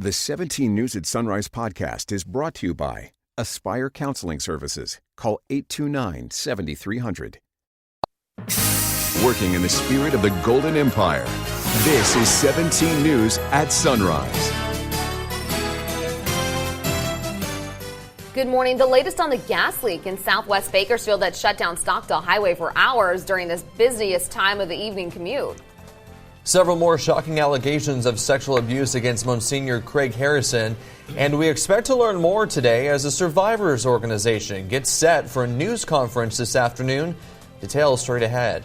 The 17 News at Sunrise podcast is brought to you by Aspire Counseling Services. Call 829-7300. Working in the spirit of the Golden Empire, this is 17 News at Sunrise. Good morning. The latest on the gas leak in southwest Bakersfield that shut down Stockdale Highway for hours during this busiest time of the evening commute. Several more shocking allegations of sexual abuse against Monsignor Craig Harrison, and we expect to learn more today as the Survivors Organization gets set for a news conference this afternoon. Details straight ahead.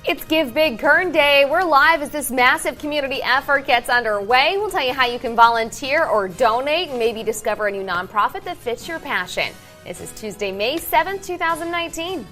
It's Give Big Kern Day. We're live as this massive community effort gets underway. We'll tell you how you can volunteer or donate and maybe discover a new nonprofit that fits your passion. This is Tuesday, May 7th, 2019.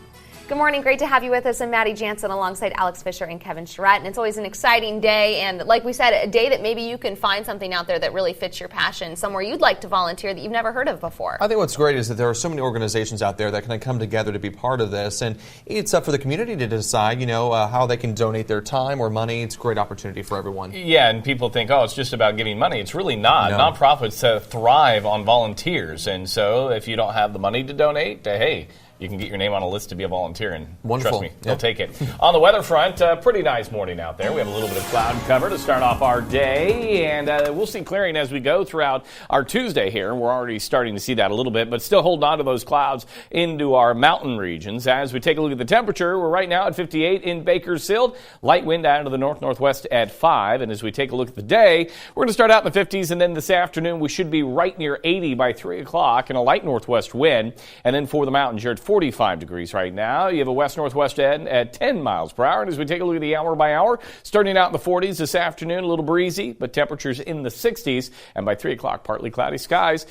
Good morning. Great to have you with us. I'm Maddie Jansen alongside Alex Fisher and Kevin Charette. And it's always an exciting day. And like we said, a day that maybe you can find something out there that really fits your passion, somewhere you'd like to volunteer that you've never heard of before. I think what's great is that there are so many organizations out there that can come together to be part of this. And it's up for the community to decide, how they can donate their time or money. It's a great opportunity for everyone. Yeah, and people think, it's just about giving money. It's really not. No. Nonprofits thrive on volunteers. And so if you don't have the money to donate, hey, you can get your name on a list to be a volunteer, and wonderful. Trust me, they'll take it. On the weather front, pretty nice morning out there. We have a little bit of cloud cover to start off our day, and we'll see clearing as we go throughout our Tuesday here. We're already starting to see that a little bit, but still holding on to those clouds into our mountain regions. As we take a look at the temperature, we're right now at 58 in Bakersfield. Light wind out of the north-northwest at 5, and as we take a look at the day, we're going to start out in the 50s, and then this afternoon we should be right near 80 by 3 o'clock, and a light northwest wind. And then for the mountains, you're at 45 degrees right now. You have a west-northwest end at 10 miles per hour. And as we take a look at the hour by hour, starting out in the 40s this afternoon, a little breezy, but temperatures in the 60s. And by 3 o'clock, partly cloudy skies.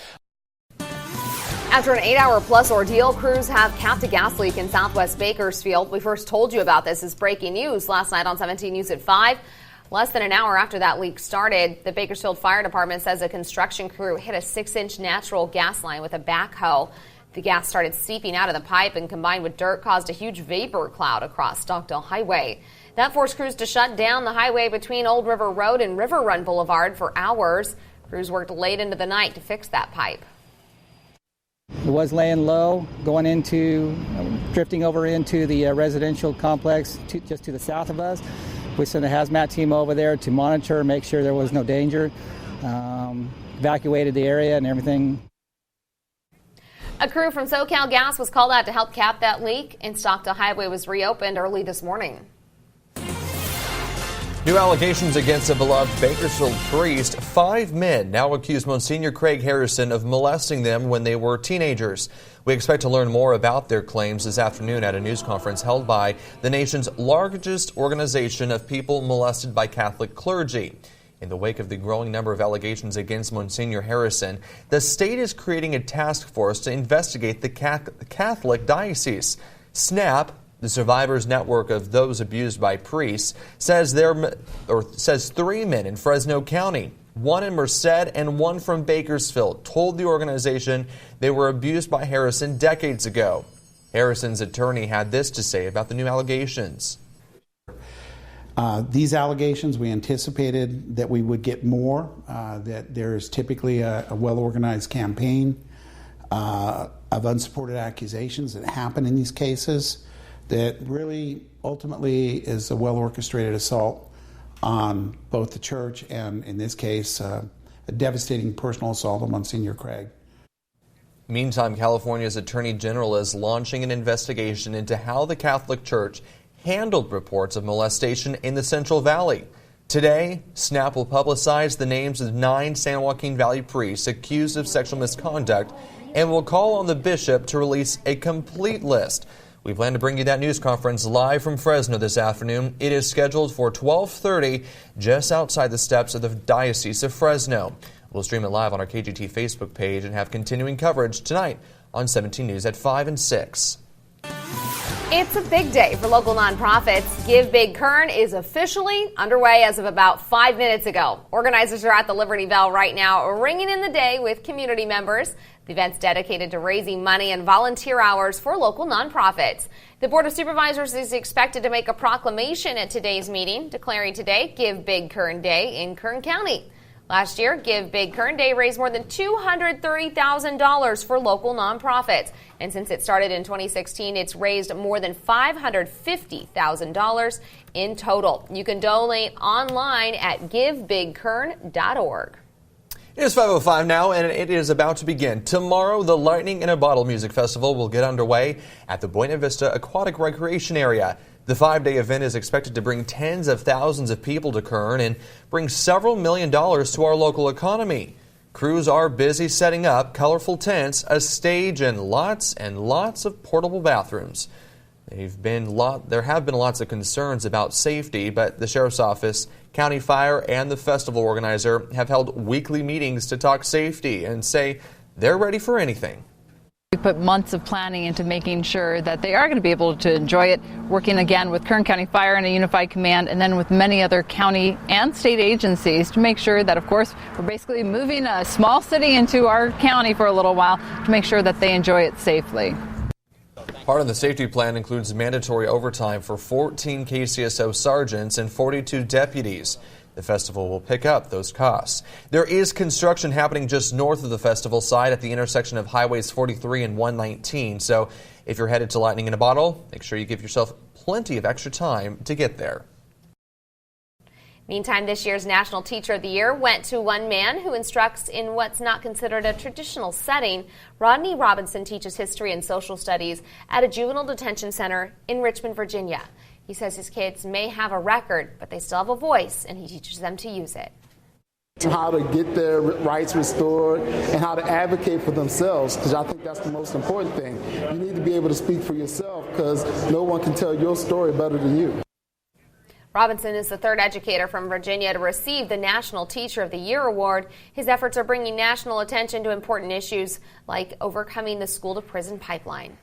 After an 8-hour-plus ordeal, crews have capped a gas leak in southwest Bakersfield. We first told you about this as breaking news last night on 17 News at 5. Less than an hour after that leak started, the Bakersfield Fire Department says a construction crew hit a 6-inch natural gas line with a backhoe. The gas started seeping out of the pipe and combined with dirt caused a huge vapor cloud across Stockdale Highway. That forced crews to shut down the highway between Old River Road and River Run Boulevard for hours. Crews worked late into the night to fix that pipe. It was laying low, drifting over into the residential complex just to the south of us. We sent a hazmat team over there to monitor, make sure there was no danger, evacuated the area and everything. A crew from SoCal Gas was called out to help cap that leak, and Stockdale Highway was reopened early this morning. New allegations against a beloved Bakersfield priest. 5 men now accuse Monsignor Craig Harrison of molesting them when they were teenagers. We expect to learn more about their claims this afternoon at a news conference held by the nation's largest organization of people molested by Catholic clergy. In the wake of the growing number of allegations against Monsignor Harrison, the state is creating a task force to investigate the Catholic diocese. SNAP, the Survivors Network of Those Abused by Priests, says 3 men in Fresno County, 1 in Merced and 1 from Bakersfield, told the organization they were abused by Harrison decades ago. Harrison's attorney had this to say about the new allegations. These allegations, we anticipated that we would get more, that there's typically a well-organized campaign of unsupported accusations that happen in these cases that really ultimately is a well-orchestrated assault on both the church and, in this case, a devastating personal assault on Monsignor Craig. Meantime, California's Attorney General is launching an investigation into how the Catholic Church handled reports of molestation in the Central Valley. Today, SNAP will publicize the names of 9 San Joaquin Valley priests accused of sexual misconduct and will call on the bishop to release a complete list. We plan to bring you that news conference live from Fresno this afternoon. It is scheduled for 12:30 just outside the steps of the Diocese of Fresno. We'll stream it live on our KGET Facebook page and have continuing coverage tonight on 17 News at 5 and 6. It's a big day for local nonprofits. Give Big Kern is officially underway as of about 5 minutes ago. Organizers are at the Liberty Bell right now, ringing in the day with community members. The event's dedicated to raising money and volunteer hours for local nonprofits. The Board of Supervisors is expected to make a proclamation at today's meeting, declaring today Give Big Kern Day in Kern County. Last year, Give Big Kern Day raised more than $230,000 for local nonprofits. And since it started in 2016, it's raised more than $550,000 in total. You can donate online at givebigkern.org. It is 5:05 now, and it is about to begin. Tomorrow, the Lightning in a Bottle Music Festival will get underway at the Buena Vista Aquatic Recreation Area. The 5-day event is expected to bring tens of thousands of people to Kern and bring several $1 million to our local economy. Crews are busy setting up colorful tents, a stage, and lots of portable bathrooms. There have been lots of concerns about safety, but the Sheriff's Office, County Fire, and the festival organizer have held weekly meetings to talk safety and say they're ready for anything. We put months of planning into making sure that they are going to be able to enjoy it, working again with Kern County Fire and a unified command, and then with many other county and state agencies to make sure that, of course, we're basically moving a small city into our county for a little while to make sure that they enjoy it safely. Part of the safety plan includes mandatory overtime for 14 KCSO sergeants and 42 deputies. The festival will pick up those costs. There is construction happening just north of the festival site at the intersection of Highways 43 and 119. So if you're headed to Lightning in a Bottle, make sure you give yourself plenty of extra time to get there. Meantime, this year's National Teacher of the Year went to one man who instructs in what's not considered a traditional setting. Rodney Robinson teaches history and social studies at a juvenile detention center in Richmond, Virginia. He says his kids may have a record, but they still have a voice, and he teaches them to use it. How to get their rights restored and how to advocate for themselves, because I think that's the most important thing. You need to be able to speak for yourself because no one can tell your story better than you. Robinson is the third educator from Virginia to receive the National Teacher of the Year award. His efforts are bringing national attention to important issues like overcoming the school-to-prison pipeline.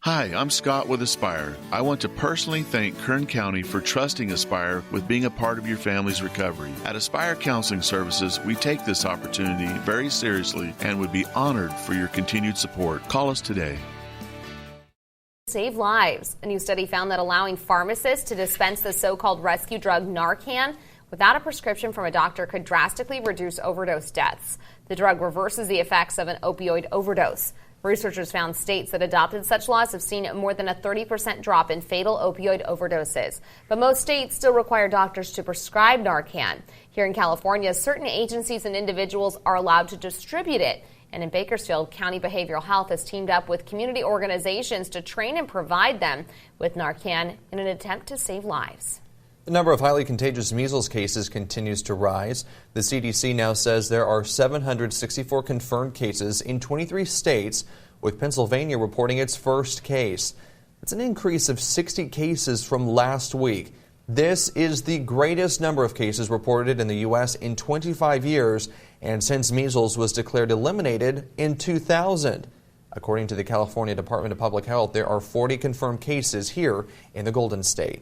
Hi, I'm Scott with Aspire. I want to personally thank Kern County for trusting Aspire with being a part of your family's recovery. At Aspire Counseling Services, we take this opportunity very seriously and would be honored for your continued support. Call us today. Save lives. A new study found that allowing pharmacists to dispense the so-called rescue drug Narcan without a prescription from a doctor could drastically reduce overdose deaths. The drug reverses the effects of an opioid overdose. Researchers found states that adopted such laws have seen more than a 30% drop in fatal opioid overdoses. But most states still require doctors to prescribe Narcan. Here in California, certain agencies and individuals are allowed to distribute it. And in Bakersfield, County Behavioral Health has teamed up with community organizations to train and provide them with Narcan in an attempt to save lives. The number of highly contagious measles cases continues to rise. The CDC now says there are 764 confirmed cases in 23 states, with Pennsylvania reporting its first case. It's an increase of 60 cases from last week. This is the greatest number of cases reported in the U.S. in 25 years, and since measles was declared eliminated in 2000. According to the California Department of Public Health, there are 40 confirmed cases here in the Golden State.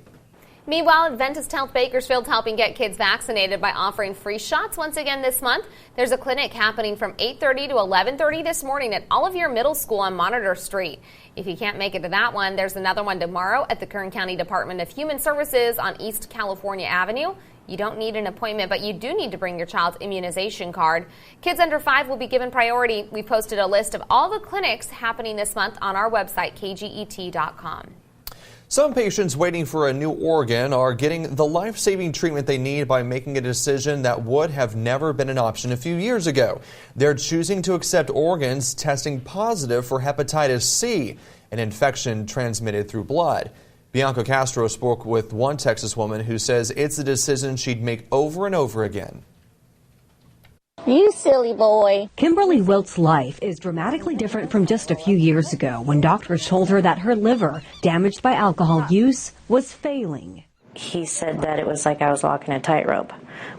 Meanwhile, Adventist Health Bakersfield helping get kids vaccinated by offering free shots once again this month. There's a clinic happening from 8:30 to 11:30 this morning at Olivier Middle School on Monitor Street. If you can't make it to that one, there's another one tomorrow at the Kern County Department of Human Services on East California Avenue. You don't need an appointment, but you do need to bring your child's immunization card. Kids under 5 will be given priority. We posted a list of all the clinics happening this month on our website, kget.com. Some patients waiting for a new organ are getting the life-saving treatment they need by making a decision that would have never been an option a few years ago. They're choosing to accept organs testing positive for hepatitis C, an infection transmitted through blood. Bianca Castro spoke with one Texas woman who says it's a decision she'd make over and over again. You silly boy. Kimberly Wilt's life is dramatically different from just a few years ago when doctors told her that her liver, damaged by alcohol use, was failing. He said that it was like I was walking a tightrope.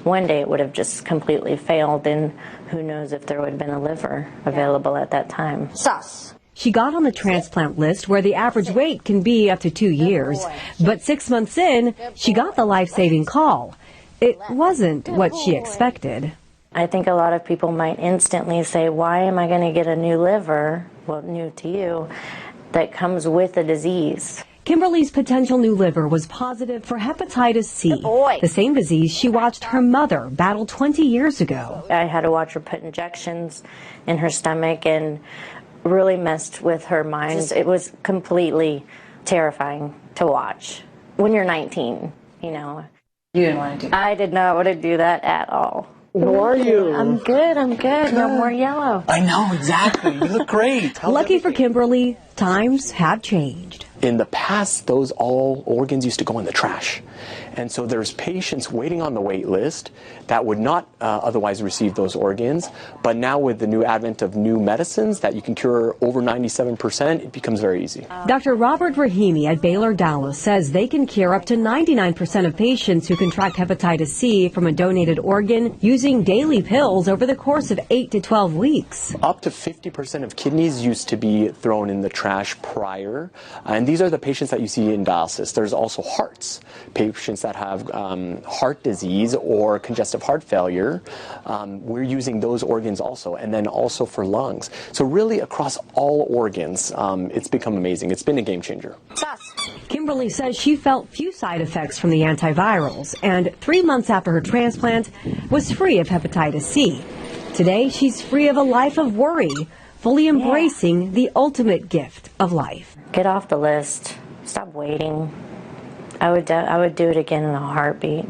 One day it would have just completely failed, and who knows if there would have been a liver available at that time. Sus. She got on the transplant list where the average wait can be up to 2 years. But 6 months in, she got the life-saving call. It wasn't what she expected. I think a lot of people might instantly say, why am I going to get a new liver, well, new to you, that comes with a disease? Kimberly's potential new liver was positive for hepatitis C, the same disease she watched her mother battle 20 years ago. I had to watch her put injections in her stomach and really messed with her mind. It was completely terrifying to watch when you're 19, you know. You didn't want to do that. I did not want to do that at all. How are you? I'm good. No more yellow. I know, exactly. You look great. Lucky for Kimberly, times have changed. In the past, those all organs used to go in the trash. And so there's patients waiting on the wait list that would not otherwise receive those organs. But now with the new advent of new medicines that you can cure over 97%, it becomes very easy. Dr. Robert Rahimi at Baylor Dallas says they can cure up to 99% of patients who contract hepatitis C from a donated organ using daily pills over the course of 8 to 12 weeks. Up to 50% of kidneys used to be thrown in the trash prior. And these are the patients that you see in dialysis. There's also hearts, patients that have heart disease or congestive heart failure. We're using those organs also, and then also for lungs. So really across all organs, it's become amazing. It's been a game changer. Kimberly says she felt few side effects from the antivirals, and 3 months after her transplant was free of hepatitis C. Today, she's free of a life of worry, fully embracing the ultimate gift of life. Get off the list. Stop waiting. I would do it again in a heartbeat.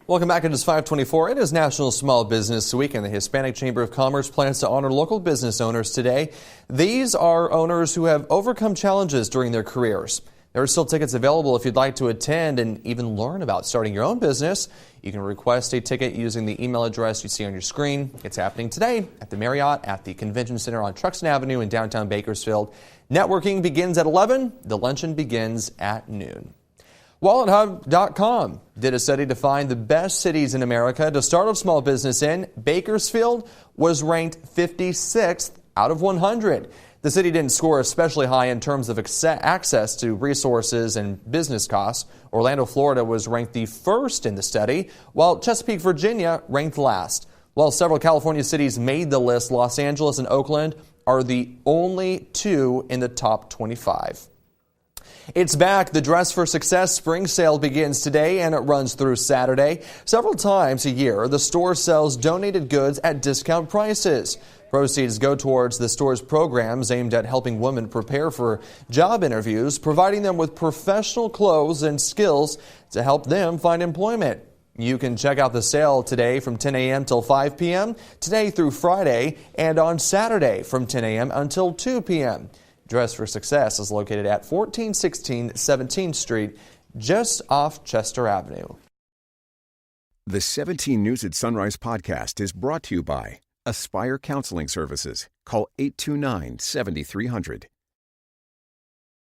Welcome back. It is 524. It is National Small Business Week, and the Hispanic Chamber of Commerce plans to honor local business owners today. These are owners who have overcome challenges during their careers. There are still tickets available if you'd like to attend and even learn about starting your own business. You can request a ticket using the email address you see on your screen. It's happening today at the Marriott at the Convention Center on Truxtun Avenue in downtown Bakersfield. Networking begins at 11. The luncheon begins at noon. WalletHub.com did a study to find the best cities in America to start a small business in. Bakersfield was ranked 56th out of 100. The city didn't score especially high in terms of access to resources and business costs. Orlando, Florida was ranked the first in the study, while Chesapeake, Virginia ranked last. While several California cities made the list, Los Angeles and Oakland are the only two in the top 25. It's back. The Dress for Success spring sale begins today and it runs through Saturday. Several times a year, the store sells donated goods at discount prices. Proceeds go towards the store's programs aimed at helping women prepare for job interviews, providing them with professional clothes and skills to help them find employment. You can check out the sale today from 10 a.m. till 5 p.m., today through Friday, and on Saturday from 10 a.m. until 2 p.m. Dress for Success is located at 1416 17th Street, just off Chester Avenue. The 17 News at Sunrise podcast is brought to you by Aspire Counseling Services. Call 829-7300.